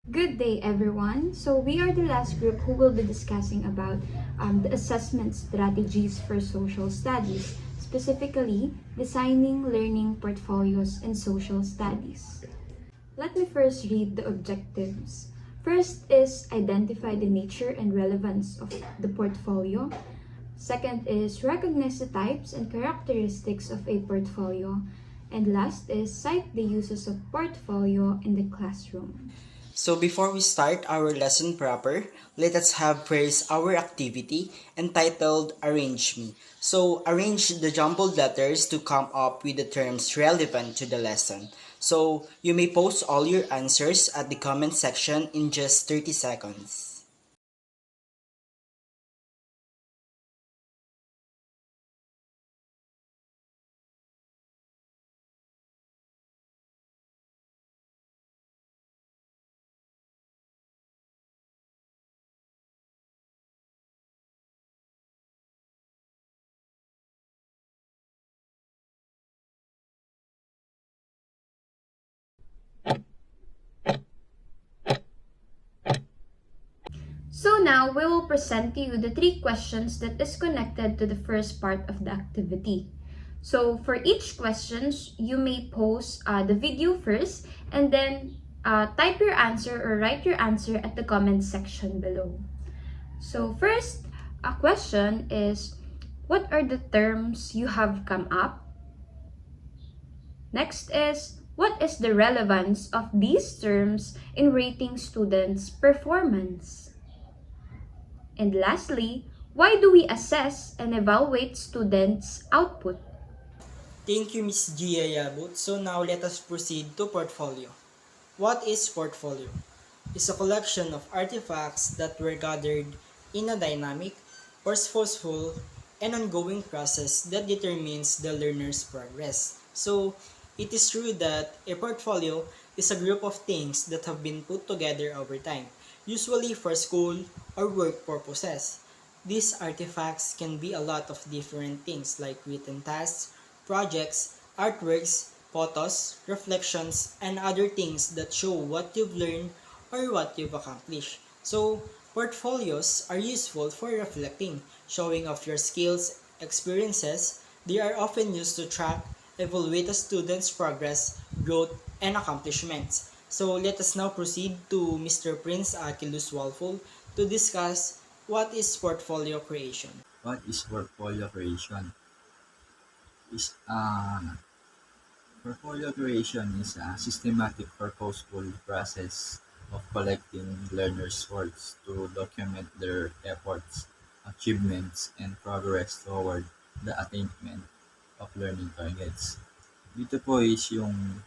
Good day, everyone. So we are the last group who will be discussing about the assessment strategies for social studies, specifically designing learning portfolios in social studies. Let me first read the objectives. First is identify the nature and relevance of the portfolio. Second is recognize the types and characteristics of a portfolio. And last is cite the uses of portfolio in the classroom. So before we start our lesson proper, let us have praise our activity entitled Arrange Me. So arrange the jumbled letters to come up with the terms relevant to the lesson. So you may post all your answers at the comment section in just 30 seconds. So now we will present to you the three questions that is connected to the first part of the activity. So for each questions, you may pause the video first and then type your answer or write your answer at the comment section below. So first, a question is, what are the terms you have come up? Next is, what is the relevance of these terms in rating students' performance? And lastly, why do we assess and evaluate students' output? Thank you, Ms. Gia Yabut. So now let us proceed to portfolio. What is portfolio? It's a collection of artifacts that were gathered in a dynamic, purposeful, and ongoing process that determines the learner's progress. So, it is true that a portfolio is a group of things that have been put together over time, usually for school or work purposes. These artifacts can be a lot of different things like written tasks, projects, artworks, photos, reflections, and other things that show what you've learned or what you've accomplished. So, portfolios are useful for reflecting, showing off your skills, experiences. They are often used to track, evaluate a student's progress, growth, and accomplishments. So, let us now proceed to Mr. Prince Aquilus Walful to discuss what is portfolio creation. What is portfolio creation? Is Portfolio creation is a systematic, purposeful process of collecting learners' works to document their efforts, achievements, and progress toward the attainment of learning targets. Dito po is yung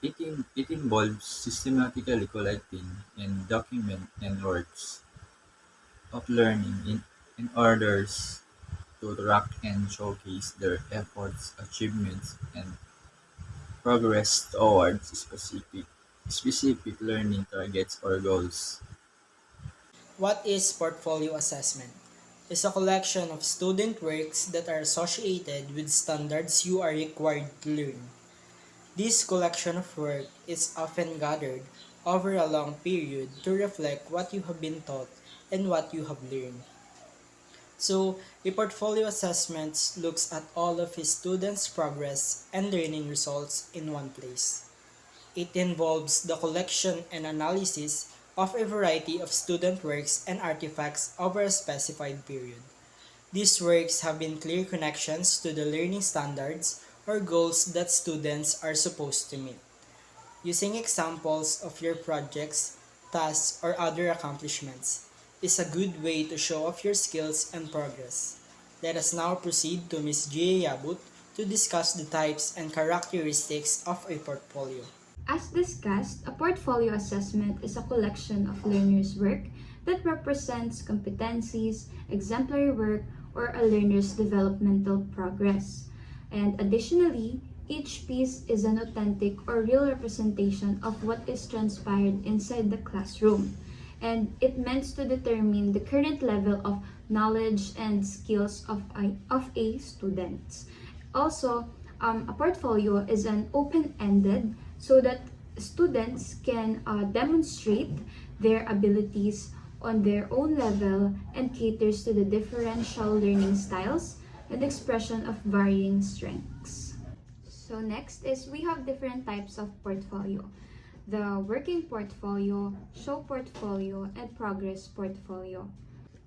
it involves systematically collecting and documenting works of learning in orders to track and showcase their efforts, achievements, and progress towards specific learning targets or goals. What is portfolio assessment? It's a collection of student works that are associated with standards you are required to learn. This collection of work is often gathered over a long period to reflect what you have been taught and what you have learned. So, a portfolio assessment looks at all of his students' progress and learning results in one place. It involves the collection and analysis of a variety of student works and artifacts over a specified period. These works have been clear connections to the learning standards or goals that students are supposed to meet. Using examples of your projects, tasks, or other accomplishments is a good way to show off your skills and progress. Let us now proceed to Ms. Gia Yabut to discuss the types and characteristics of a portfolio. As discussed, a portfolio assessment is a collection of learners' work that represents competencies, exemplary work, or a learner's developmental progress. And additionally, each piece is an authentic or real representation of what is transpired inside the classroom. And it meant to determine the current level of knowledge and skills of a student. Also, a portfolio is an open-ended so that students can demonstrate their abilities on their own level and caters to the differential learning styles and expression of varying strengths. So next is we have different types of portfolio. The working portfolio, show portfolio, and progress portfolio.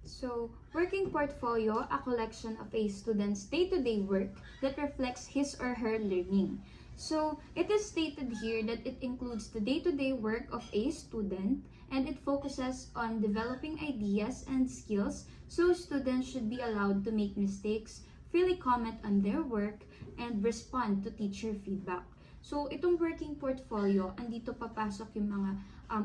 So, working portfolio, a collection of a student's day-to-day work that reflects his or her learning. So, it is stated here that it includes the day-to-day work of a student and it focuses on developing ideas and skills, so students should be allowed to make mistakes, freely comment on their work, and respond to teacher feedback. So, itong working portfolio, andito papasok yung mga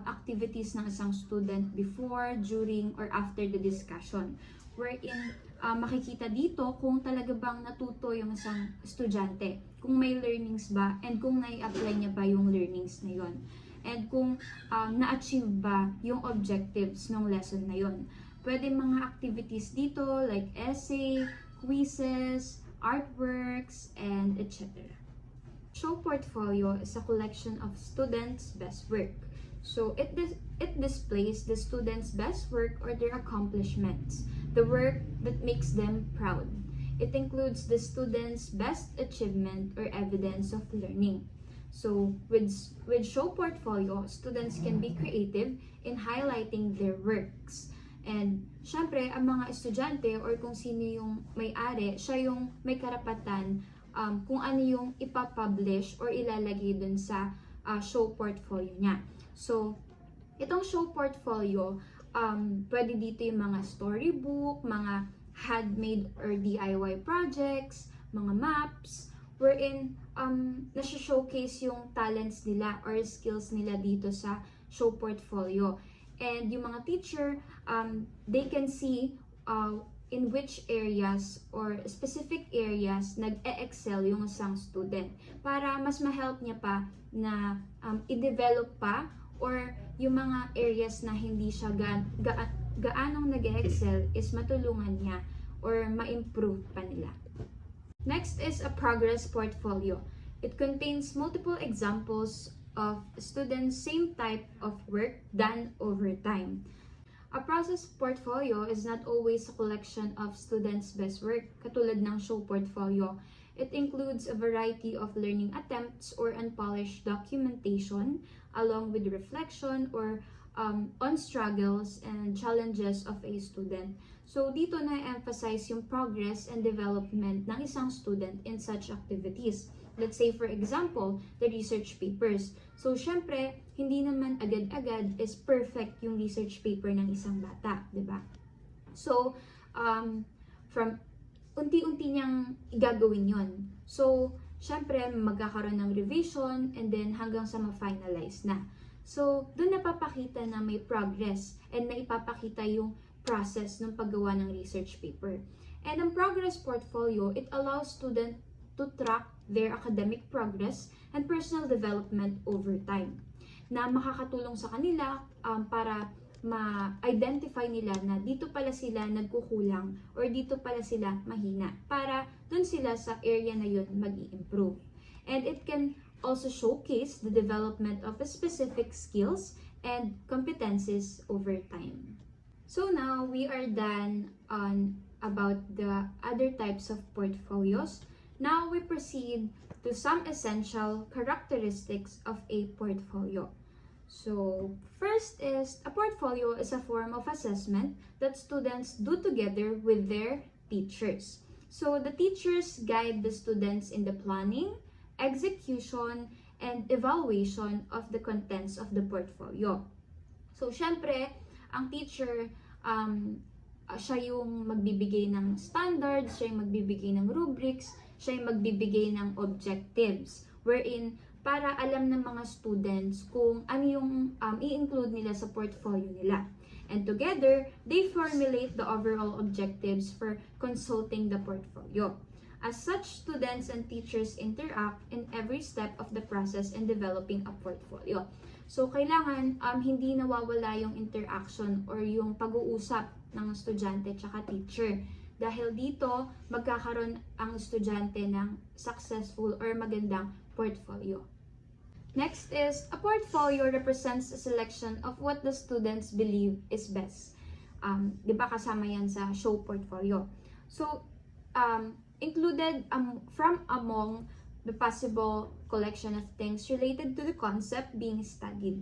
activities ng isang student before, during, or after the discussion. Wherein, makikita dito kung talaga bang natuto yung isang estudyante, kung may learnings ba, and kung nai-apply niya ba yung learnings na yon. And kung na-achieve ba yung objectives ng lesson na yon. Pwede mga activities dito like essay, quizzes, artworks, and etc. Show portfolio is a collection of students' best work. So it displays the students' best work or their accomplishments, the work that makes them proud. It includes the students' best achievement or evidence of learning. So with show portfolio, students can be creative in highlighting their works. And syempre, ang mga estudyante or kung sino yung may-ari, siya yung may karapatan kung ano yung ipapublish or ilalagay dun sa show portfolio niya. So, itong show portfolio, pwede dito yung mga storybook, mga handmade or DIY projects, mga maps, wherein nasa-showcase yung talents nila or skills nila dito sa show portfolio. And yung mga teacher, they can see in which areas or specific areas nag-e-excel yung isang student para mas ma-help niya pa na i-develop pa or yung mga areas na hindi siya gaanong nag-excel is matulungan niya or ma-improve pa nila. Next is a progress portfolio. It contains multiple examples of students' same type of work done over time. A process portfolio is not always a collection of students' best work, katulad ng show portfolio. It includes a variety of learning attempts or unpolished documentation, along with reflection or on struggles and challenges of a student. So, dito na-emphasize yung progress and development ng isang student in such activities. Let's say, for example, the research papers. So, syempre, hindi naman agad-agad is perfect yung research paper ng isang bata, di ba? So, from unti-unti niyang gagawin yon. So, syempre, magkakaroon ng revision and then hanggang sa ma-finalize na. So, doon napapakita na may progress and naipapakita yung process ng paggawa ng research paper. And ang progress portfolio, it allows students to track their academic progress and personal development over time na makakatulong sa kanila para ma-identify nila na dito pala sila nagkukulang or dito pala sila mahina para dun sila sa area na yun mag-i-improve. And it can also showcase the development of a specific skills and competencies over time. So now we are done on about the other types of portfolios. Now we proceed to some essential characteristics of a portfolio. So, first is, a portfolio is a form of assessment that students do together with their teachers. So, the teachers guide the students in the planning, execution, and evaluation of the contents of the portfolio. So, syempre, ang teacher, siya yung magbibigay ng standards, siya yung magbibigay ng rubrics, siya yung magbibigay ng objectives, wherein para alam ng mga students kung ano yung i-include nila sa portfolio nila. And together, they formulate the overall objectives for consulting the portfolio. As such, students and teachers interact in every step of the process in developing a portfolio. So, kailangan hindi nawawala yung interaction or yung pag-uusap ng estudyante at teacher. Dahil dito, magkakaroon ang estudyante ng successful or magandang portfolio. Next is, a portfolio represents a selection of what the students believe is best. Di ba kasama yan sa show portfolio? So, included from among the possible collection of things related to the concept being studied.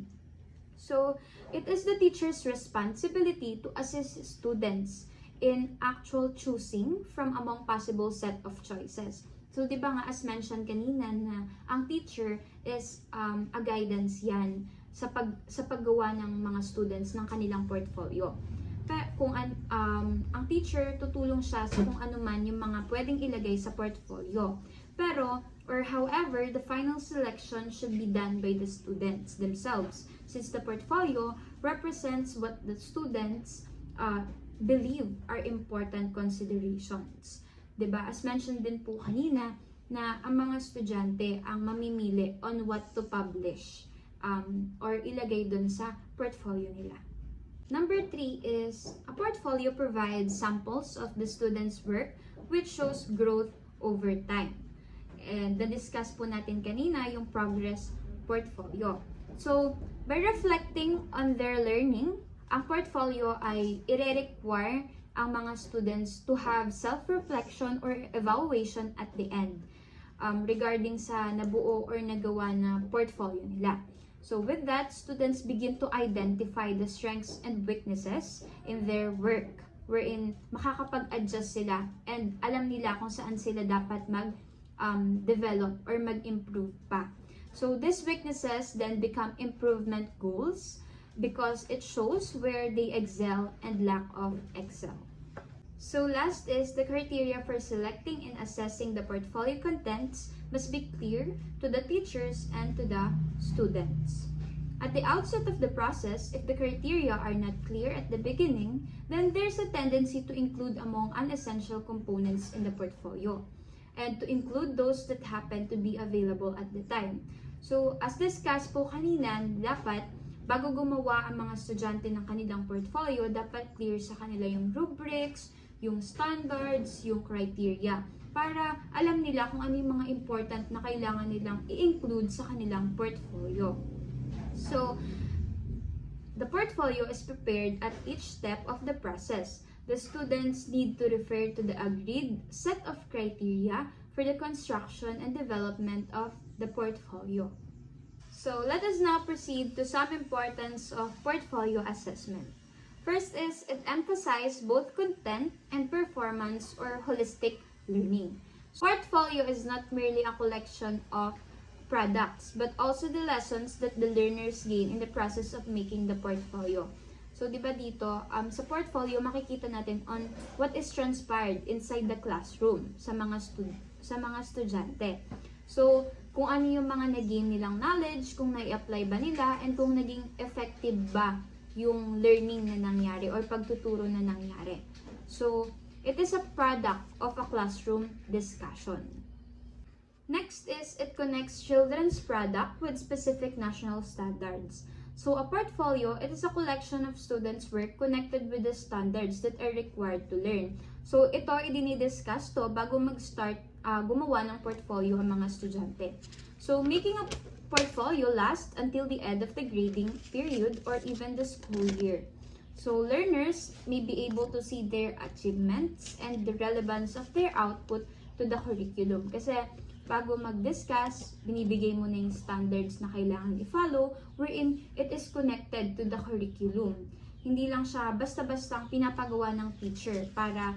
So, it is the teacher's responsibility to assist students in actual choosing from among possible set of choices. So, di ba nga, as mentioned kanina, na ang teacher is a guidance yan sa paggawa ng mga students ng kanilang portfolio. Kung ang teacher, tutulong siya sa kung ano man yung mga pwedeng ilagay sa portfolio. However, the final selection should be done by the students themselves, since the portfolio represents what the students believe are important considerations. Diba? As mentioned din po kanina, na ang mga estudyante ang mamimili on what to publish or ilagay dun sa portfolio nila. Number 3 is, a portfolio provides samples of the student's work which shows growth over time. And na-discuss po natin kanina yung progress portfolio. So, by reflecting on their learning, ang portfolio ay ire-require ang mga students to have self-reflection or evaluation at the end regarding sa nabuo or nagawa na portfolio nila. So with that, students begin to identify the strengths and weaknesses in their work, wherein makakapag-adjust sila and alam nila kung saan sila dapat mag-develop or mag-improve pa. So these weaknesses then become improvement goals because it shows where they excel and lack of excel. So last is, the criteria for selecting and assessing the portfolio contents must be clear to the teachers and to the students. At the outset of the process, if the criteria are not clear at the beginning, then there's a tendency to include among unessential components in the portfolio and to include those that happen to be available at the time. So as discussed po kanina, dapat bago gumawa ang mga estudyante ng kanilang portfolio, dapat clear sa kanila yung rubrics, yung standards, yung criteria, para alam nila kung ano yung mga important na kailangan nilang i-include sa kanilang portfolio. So, the portfolio is prepared at each step of the process. The students need to refer to the agreed set of criteria for the construction and development of the portfolio. So, let us now proceed to some importance of portfolio assessment. First is, it emphasizes both content and performance or holistic learning. Portfolio is not merely a collection of products, but also the lessons that the learners gain in the process of making the portfolio. So, di ba dito, sa portfolio, makikita natin on what is transpired inside the classroom sa mga estudyante. So, kung ano yung mga nag-gain nilang knowledge, kung nai-apply ba nila, and kung naging effective ba yung learning na nangyari or pagtuturo na nangyari. So, it is a product of a classroom discussion. Next is, it connects children's product with specific national standards. So, a portfolio, it is a collection of students' work connected with the standards that are required to learn. So, ito i-discuss to bago mag-start gumawa ng portfolio ang mga estudyante. So, making a portfolio lasts until the end of the grading period or even the school year. So, learners may be able to see their achievements and the relevance of their output to the curriculum. Kasi, bago mag-discuss, binibigay mo na yung standards na kailangan i-follow, wherein it is connected to the curriculum. Hindi lang siya basta-bastang pinapagawa ng teacher para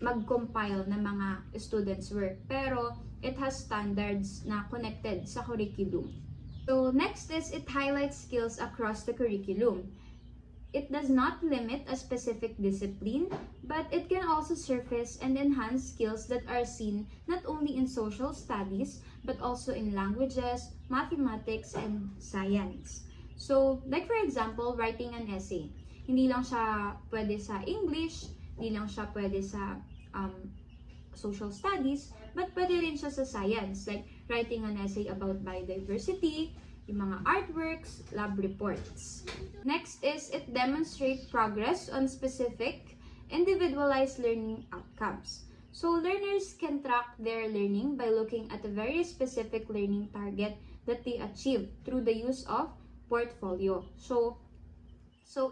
mag-compile ng mga students' work. Pero, it has standards na connected sa curriculum. So, next is, it highlights skills across the curriculum. It does not limit a specific discipline, but it can also surface and enhance skills that are seen not only in social studies, but also in languages, mathematics, and science. So, like for example, writing an essay. Hindi lang siya pwede sa English, hindi lang siya pwede sa social studies, but pwede rin siya sa science, like writing an essay about biodiversity, yung mga artworks, lab reports. Next is, it demonstrates progress on specific, individualized learning outcomes. So, learners can track their learning by looking at a very specific learning target that they achieve through the use of portfolio. So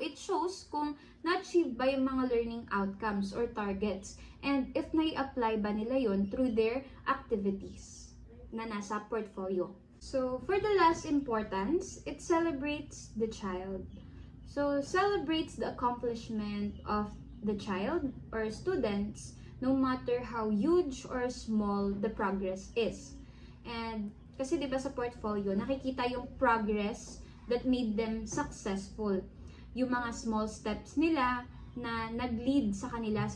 it shows kung na-achieve ba yung mga learning outcomes or targets and if nai-apply ba nila yon through their activities na nasa portfolio. So for the last importance, it celebrates the child. So celebrates the accomplishment of the child or students no matter how huge or small the progress is. And kasi 'di ba sa portfolio nakikita yung progress that made them successful, yung mga small steps nila na nag-lead sa kanila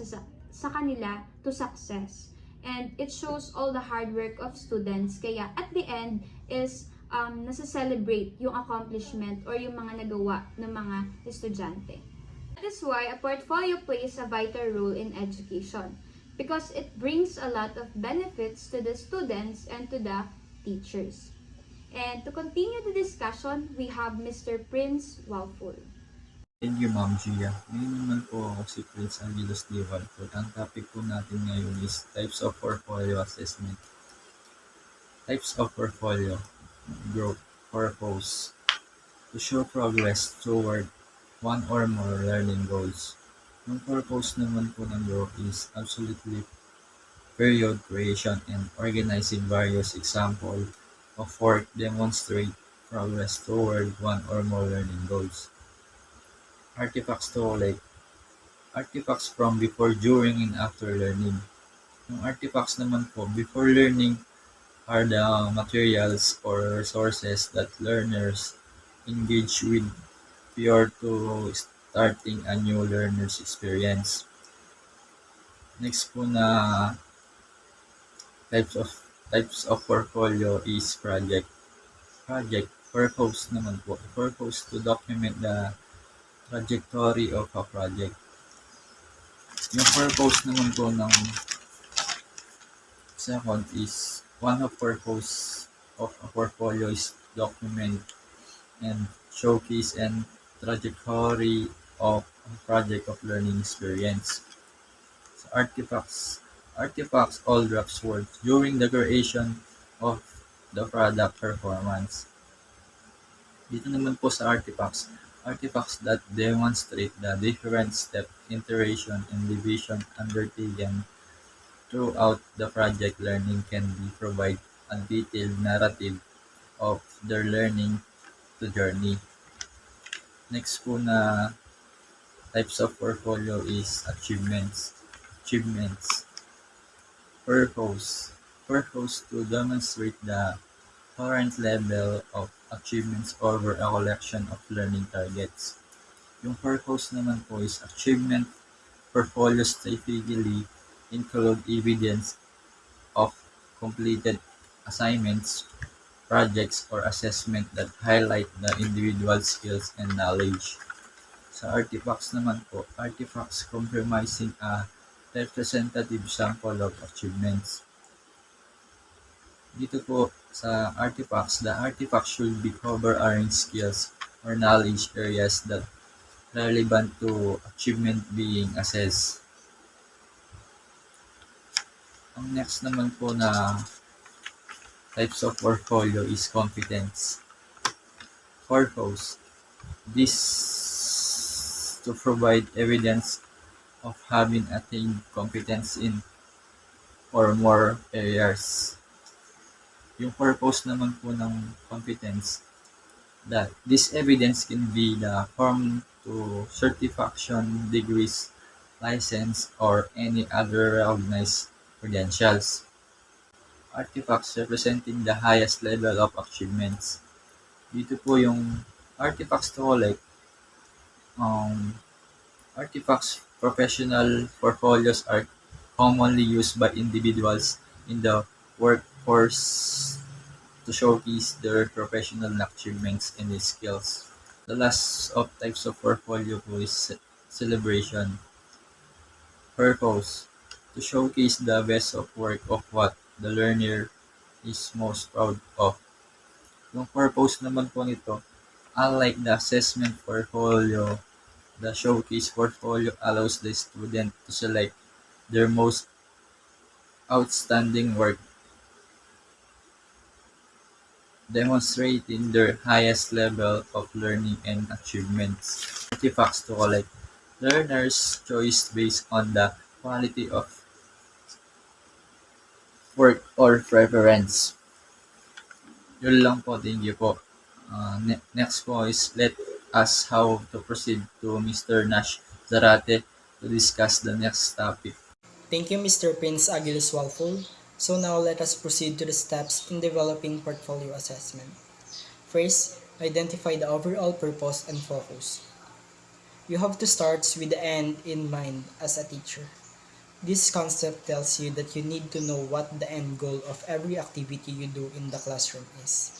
to success. And it shows all the hard work of students. Kaya at the end is nasa-celebrate yung accomplishment or yung mga nagawa ng mga estudyante. That is why a portfolio plays a vital role in education because it brings a lot of benefits to the students and to the teachers. And to continue the discussion, we have Mr. Prince Walful. Thank you, Ma'am Gia. Ngayon naman po ako si Prince Angelos D. Valpol. Ang topic po natin ngayon is types of portfolio assessment. Types of portfolio. Growth. Purpose. To show progress toward one or more learning goals. Yung purpose naman po ng growth is absolutely period creation and organizing various example of work demonstrate progress toward one or more learning goals. Artifacts to collect. Artifacts from before, during, and after learning. Yung artifacts naman po, before learning are the materials or resources that learners engage with prior to starting a new learner's experience. Next po na types of portfolio is project. Project, purpose naman po. Purpose to document the trajectory of a project. Yung purpose naman po ng second is one of purpose of a portfolio is document and showcase and trajectory of a project of learning experience. So artifacts all drops work during the creation of the product performance. Dito naman po sa artifacts that demonstrate the different step, iteration, and division undertaken throughout the project learning can be provide a detailed narrative of their learning to journey. Next po na types of portfolio is achievements. Achievements. Purpose to demonstrate the current level of achievements over a collection of learning targets. Yung purpose naman po is achievement portfolios typically include evidence of completed assignments, projects, or assessment that highlight the individual skills and knowledge. Sa artifacts naman po, artifacts comprising a representative sample of achievements. Dito po sa artifacts, the artifact should be cover range skills or knowledge areas that relevant to achievement being assessed. Ang next naman po na types of portfolio is competence. Purpose. This to provide evidence of having attained competence in or more areas. Yung purpose naman po ng competence, that this evidence can be the form to certification, degrees, license, or any other recognized credentials. Artifacts representing the highest level of achievements. Dito po yung artifacts to collect. Artifacts professional portfolios are commonly used by individuals in the workforce to showcase their professional achievements and skills. The last of types of portfolio po is celebration. Purpose. To showcase the best of work of what the learner is most proud of. Yung purpose naman po nito, unlike the assessment portfolio, the showcase portfolio allows the student to select their most outstanding work demonstrating their highest level of learning and achievements. Artifacts to collect. Learners' choice based on the quality of work or preference. Yun lang po, thank you po. Next po is let us how to proceed to Mr. Nash Zarate to discuss the next topic. Thank you, Mr. Prince Aguilas Walful. So now let us proceed to the steps in developing portfolio assessment. First, identify the overall purpose and focus. You have to start with the end in mind as a teacher. This concept tells you that you need to know what the end goal of every activity you do in the classroom is.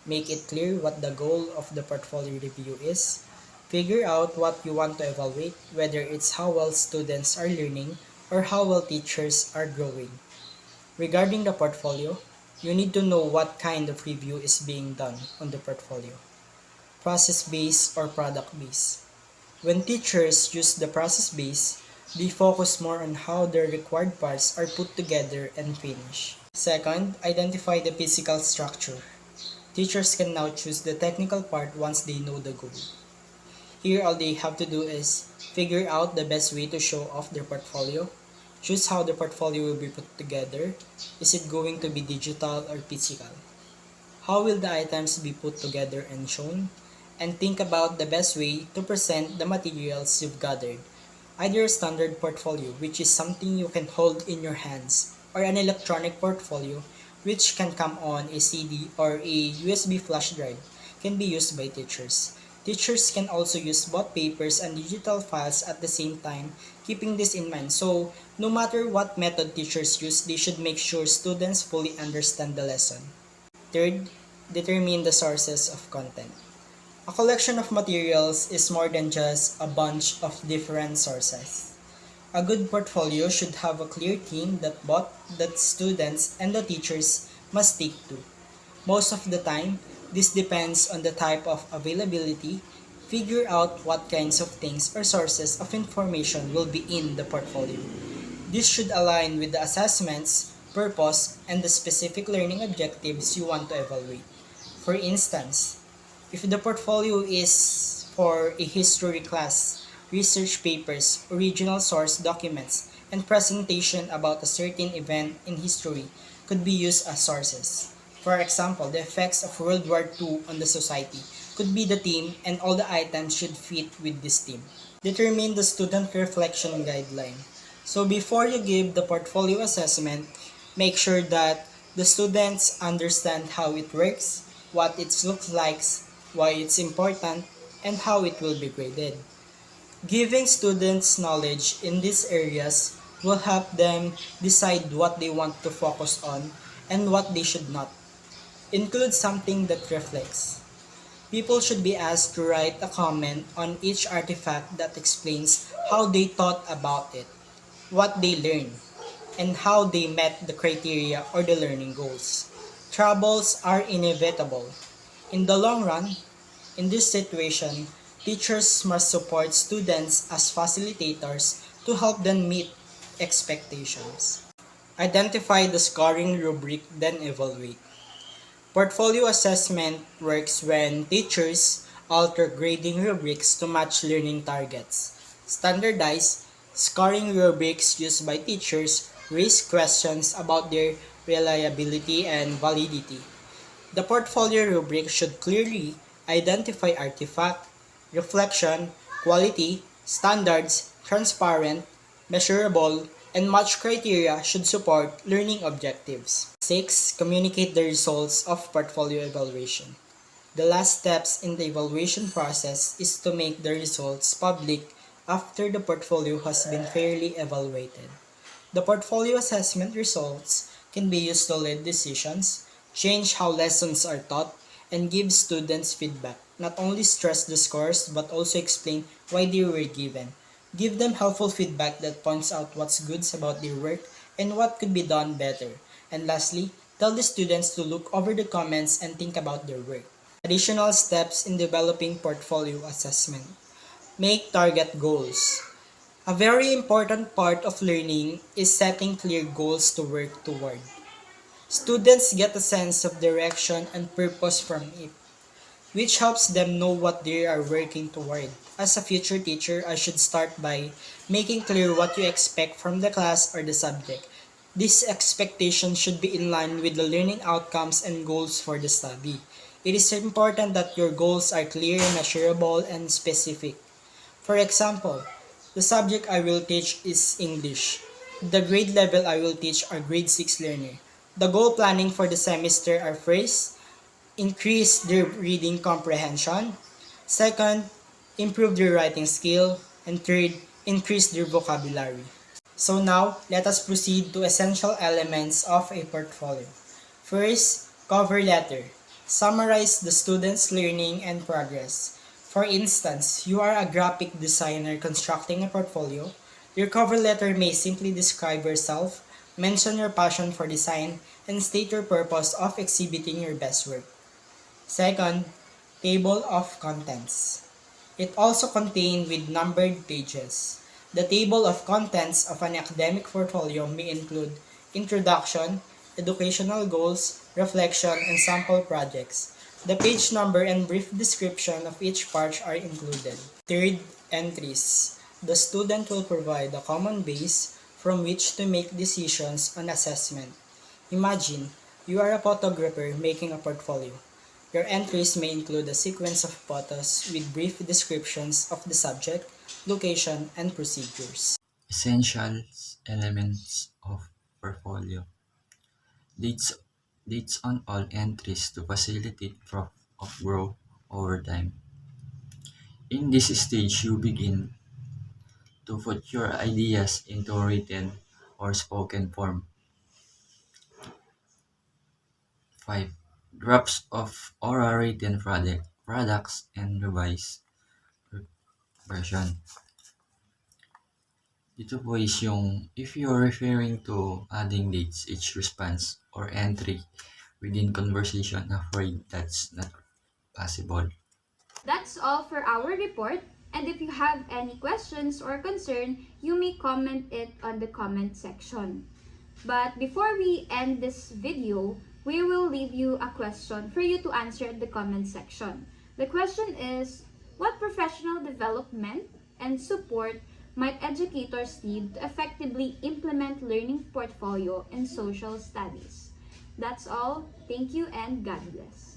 Make it clear what the goal of the portfolio review is. Figure out what you want to evaluate, whether it's how well students are learning or how well teachers are growing. Regarding the portfolio, you need to know what kind of review is being done on the portfolio. Process-based or product-based. When teachers use the process-based, they focus more on how the required parts are put together and finished. Second, identify the physical structure. Teachers can now choose the technical part once they know the goal. Here, all they have to do is figure out the best way to show off their portfolio, choose how the portfolio will be put together. Is it going to be digital or physical? How will the items be put together and shown? And think about the best way to present the materials you've gathered. Either a standard portfolio, which is something you can hold in your hands, or an electronic portfolio, which can come on a CD or a USB flash drive, can be used by teachers. Teachers can also use both papers and digital files at the same time, keeping this in mind. So, no matter what method teachers use, they should make sure students fully understand the lesson. Third, determine the sources of content. A collection of materials is more than just a bunch of different sources. A good portfolio should have a clear theme that both the students and the teachers must stick to. Most of the time, this depends on the type of availability. Figure out what kinds of things or sources of information will be in the portfolio. This should align with the assessment's purpose and the specific learning objectives you want to evaluate. For instance, if the portfolio is for a history class, research papers, original source documents, and presentation about a certain event in history could be used as sources. For example, the effects of World War II on the society could be the theme, and all the items should fit with this theme. Determine the student reflection guideline. So before you give the portfolio assessment, make sure that the students understand how it works, what it looks like, why it's important, and how it will be graded. Giving students knowledge in these areas will help them decide what they want to focus on and what they should not. Include something that reflects. People should be asked to write a comment on each artifact that explains how they thought about it, what they learned, and how they met the criteria or the learning goals. Troubles are inevitable. In the long run, in this situation, teachers must support students as facilitators to help them meet expectations. Identify the scoring rubric, then evaluate. Portfolio assessment works when teachers alter grading rubrics to match learning targets. Standardized scoring rubrics used by teachers raise questions about their reliability and validity. The portfolio rubric should clearly identify artifact, reflection, quality, standards, transparent, measurable, and match criteria should support learning objectives. 6. Communicate the results of portfolio evaluation. The last steps in the evaluation process is to make the results public after the portfolio has been fairly evaluated. The portfolio assessment results can be used to lead decisions, change how lessons are taught, and give students feedback. Not only stress the scores but also explain why they were given. Give them helpful feedback that points out what's good about their work and what could be done better. And lastly, tell the students to look over the comments and think about their work. Additional steps in developing portfolio assessment. Make target goals. A very important part of learning is setting clear goals to work toward. Students get a sense of direction and purpose from it, which helps them know what they are working toward. As a future teacher, I should start by making clear what you expect from the class or the subject. This expectation should be in line with the learning outcomes and goals for the study. It is important that your goals are clear, measurable, and specific. For example, the subject I will teach is English. The grade level I will teach are grade 6 learner. The goal planning for the semester are first, increase their reading comprehension. Second, improve their writing skill. And third, increase their vocabulary. So now, let us proceed to essential elements of a portfolio. First, cover letter. Summarize the student's learning and progress. For instance, you are a graphic designer constructing a portfolio. Your cover letter may simply describe yourself, mention your passion for design, and state your purpose of exhibiting your best work. Second, table of contents. It also contained with numbered pages. The table of contents of an academic portfolio may include introduction, educational goals, reflection, and sample projects. The page number and brief description of each part are included. Third, entries. The student will provide a common base from which to make decisions on assessment. Imagine, you are a photographer making a portfolio. Your entries may include a sequence of photos with brief descriptions of the subject, location, and procedures. Essential elements of portfolio. Dates, dates on all entries to facilitate proof of growth over time. In this stage, you begin to put your ideas into written or spoken form. 5. Drafts of oral written products and revised version. Dito po is yung if you're referring to adding dates each response or entry within conversation, afraid that's not possible. That's all for our report. And if you have any questions or concern, you may comment it on the comment section. But before we end this video, we will leave you a question for you to answer in the comment section. The question is, what professional development and support might educators need to effectively implement learning portfolio in social studies? That's all. Thank you and God bless.